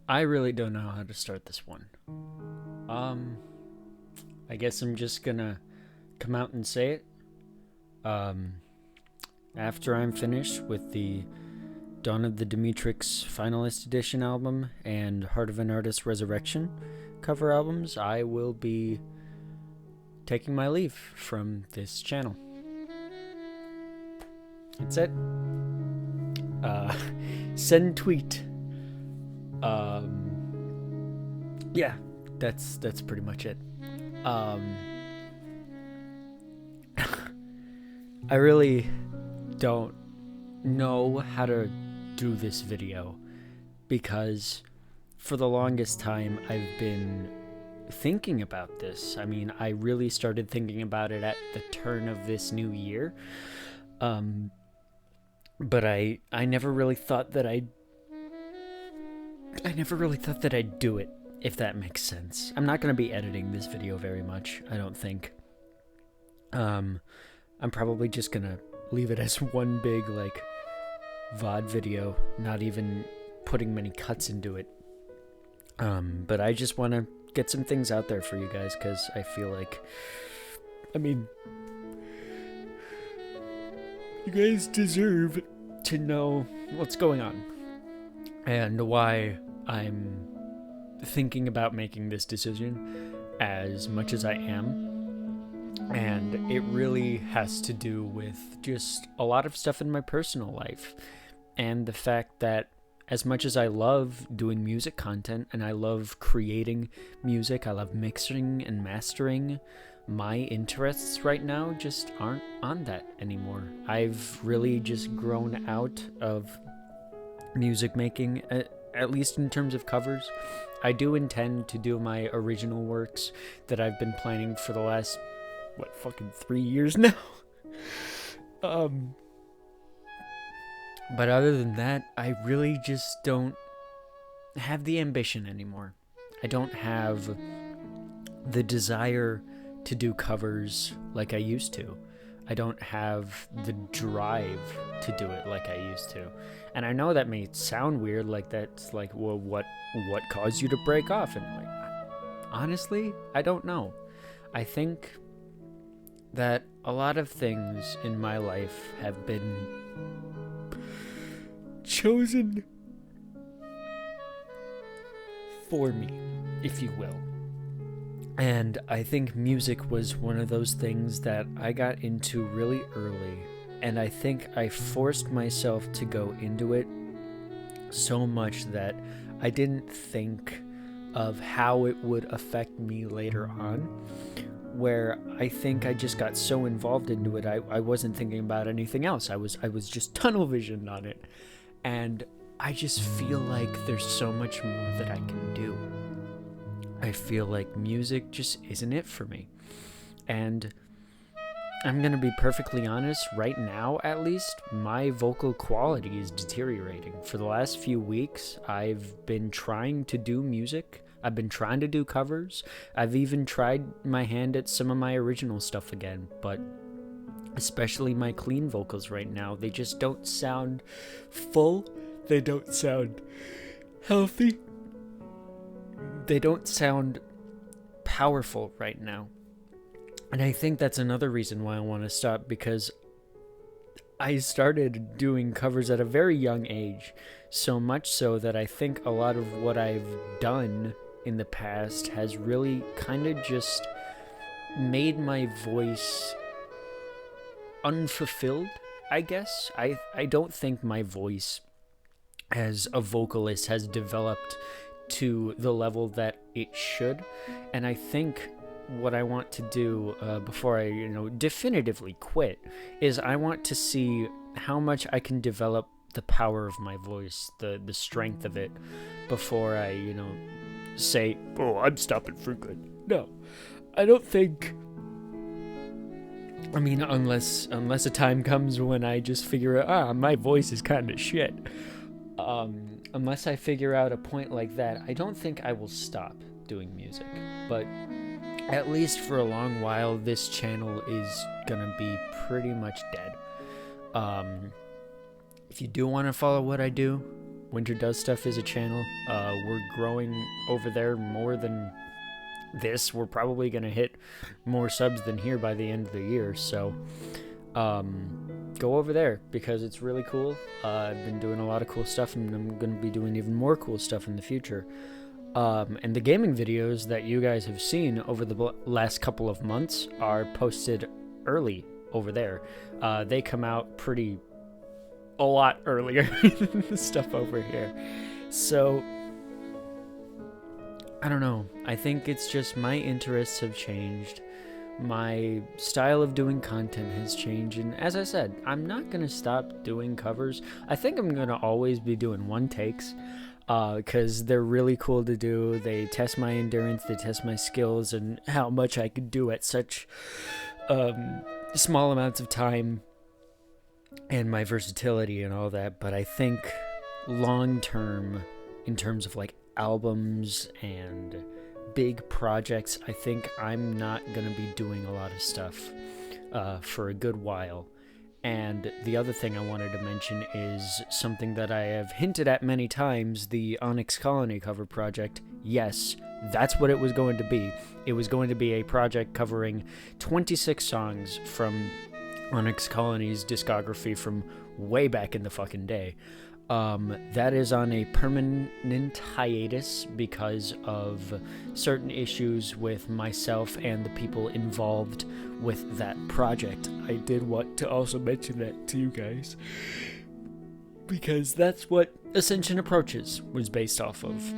I really don't know how to start this one. I guess I'm just gonna come out and say it. Um, After I'm finished with the Dawn of the Demetrix Finalist Edition album and Heart of an Artist Resurrection cover albums, I will be taking my leave from this channel. That's it. Send tweet. Yeah, that's pretty much it. I really don't know how to do this video because for the longest time I've been thinking about this. I mean, I really started thinking about it at the turn of this new year. But I never really thought that I'd do it, if that makes sense. I'm not going to be editing this video very much, I don't think. I'm probably just going to leave it as one big, like, VOD video, not even putting many cuts into it. But I just want to get some things out there for you guys, because I feel like, I mean, you guys deserve to know what's going on and why I'm thinking about making this decision as much as I am. And it really has to do with just a lot of stuff in my personal life and the fact that as much as I love doing music content and I love creating music, I love mixing and mastering, my interests right now just aren't on that anymore. I've really just grown out of music making, at least in terms of covers. I do intend to do my original works that I've been planning for the last, 3 years now? But other than that, I really just don't have the ambition anymore. I don't have the desire to do covers like I used to. I don't have the drive to do it like I used to. And I know that may sound weird, like that's like, well, what caused you to break off? And like, honestly, I don't know. I think that a lot of things in my life have been chosen for me, if you will. And I think music was one of those things that I got into really early. And I think I forced myself to go into it so much that I didn't think of how it would affect me later on. Where I think I just got so involved into it, I wasn't thinking about anything else. I was just tunnel visioned on it. And I just feel like there's so much more that I can do. I feel like music just isn't it for me. And I'm going to be perfectly honest, right now at least, my vocal quality is deteriorating. For the last few weeks, I've been trying to do music. I've been trying to do covers. I've even tried my hand at some of my original stuff again, but especially my clean vocals right now, they just don't sound full. They don't sound healthy. They don't sound powerful right now. And I think that's another reason why I want to stop, because I started doing covers at a very young age, so much so that I think a lot of what I've done in the past has really kind of just made my voice unfulfilled, I guess. I don't think my voice as a vocalist has developed to the level that it should. And I think what I want to do before I, definitively quit is I want to see how much I can develop the power of my voice, the strength of it, before I, say, oh, I'm stopping for good. No, I don't think. I mean, unless a time comes when I just figure out, my voice is kind of shit. Unless I figure out a point like that, I don't think I will stop doing music. But at least for a long while, this channel is gonna be pretty much dead. If you do want to follow what I do, Winter Does Stuff is a channel. We're growing over there more than this. We're probably going to hit more subs than here by the end of the year. So go over there because it's really cool. I've been doing a lot of cool stuff, and I'm going to be doing even more cool stuff in the future. And the gaming videos that you guys have seen over the last couple of months are posted early over there. They come out a lot earlier than the stuff over here. So, I don't know. I think it's just my interests have changed. My style of doing content has changed. And as I said, I'm not going to stop doing covers. I think I'm going to always be doing one takes. Because they're really cool to do. They test my endurance, they test my skills, and how much I could do at such small amounts of time, and my versatility and all that. But I think long term, in terms of like albums and big projects, I think I'm not going to be doing a lot of stuff for a good while. And the other thing I wanted to mention is something that I have hinted at many times, the Onyx Colony cover project. Yes, that's what it was going to be. It was going to be a project covering 26 songs from Onyx Colony's discography from way back in the fucking day. That is on a permanent hiatus because of certain issues with myself and the people involved with that project. I did want to also mention that to you guys because that's what Ascension Approaches was based off of.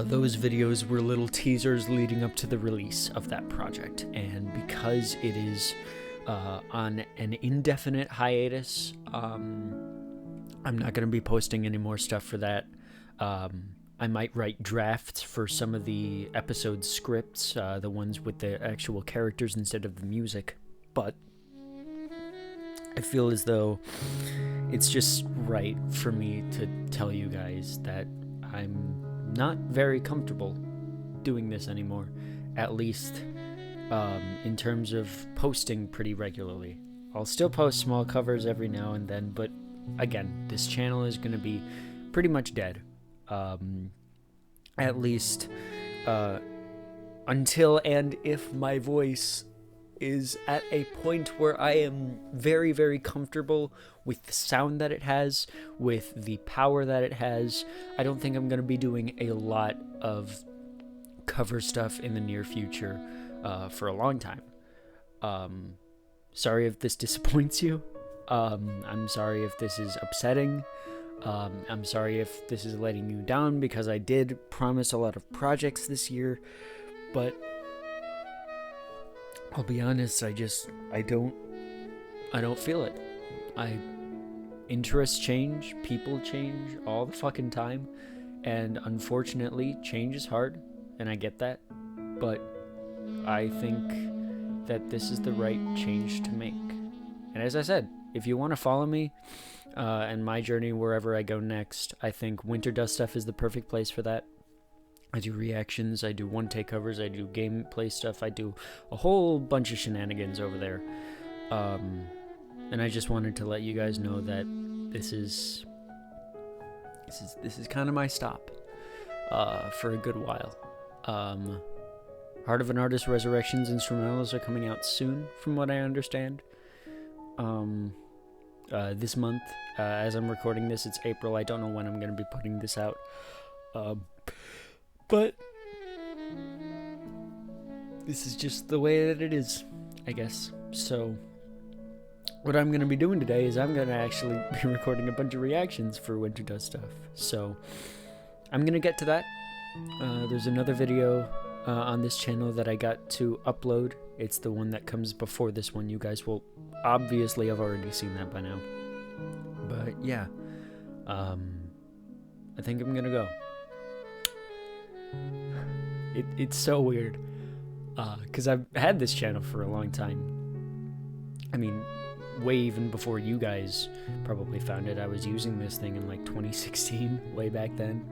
Those videos were little teasers leading up to the release of that project, and because it is on an indefinite hiatus, I'm not going to be posting any more stuff for that. I might write drafts for some of the episode scripts, the ones with the actual characters instead of the music. But I feel as though it's just right for me to tell you guys that I'm not very comfortable doing this anymore. At least in terms of posting pretty regularly. I'll still post small covers every now and then, but again, this channel is going to be pretty much dead. At least until and if my voice is at a point where I am very, very comfortable with the sound that it has, with the power that it has. I don't think I'm going to be doing a lot of cover stuff in the near future for a long time. Sorry if this disappoints you. I'm sorry if this is upsetting. I'm sorry if this is letting you down because I did promise a lot of projects this year, but I'll be honest, I don't feel it. Interests change, people change all the fucking time, and unfortunately, change is hard, and I get that, but I think that this is the right change to make. And as I said, if you want to follow me and my journey wherever I go next, I think Winter Does Stuff is the perfect place for that. I do reactions, I do one-take covers, I do gameplay stuff, I do a whole bunch of shenanigans over there. And I just wanted to let you guys know that this is kind of my stop for a good while. Heart of an Artist Resurrections instrumentals are coming out soon, from what I understand. This month, as I'm recording this, it's April. I don't know when I'm going to be putting this out. But this is just the way that it is, I guess. So what I'm going to be doing today is I'm going to actually be recording a bunch of reactions for Winter Does Stuff. So I'm going to get to that. There's another video on this channel that I got to upload. It's the one that comes before this one. You guys will obviously have already seen that by now. But yeah, I think I'm gonna go. It's so weird, because I've had this channel for a long time. I mean, way even before you guys probably found it. I was using this thing in like 2016, way back then.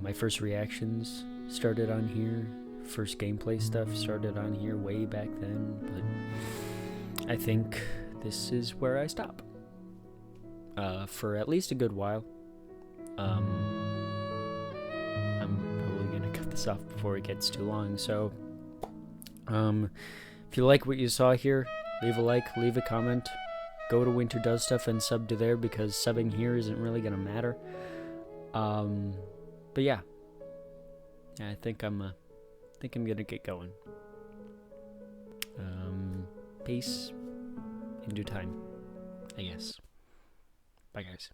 My first reactions started on here. First gameplay stuff started on here way back then, but I think this is where I stop. for at least a good while. I'm probably gonna cut this off before it gets too long. So, if you like what you saw here, leave a like, leave a comment. Go to Winter Does Stuff and sub to there, because subbing here isn't really gonna matter. But yeah, I think I'm gonna get going. Peace in due time, I guess. Bye, guys.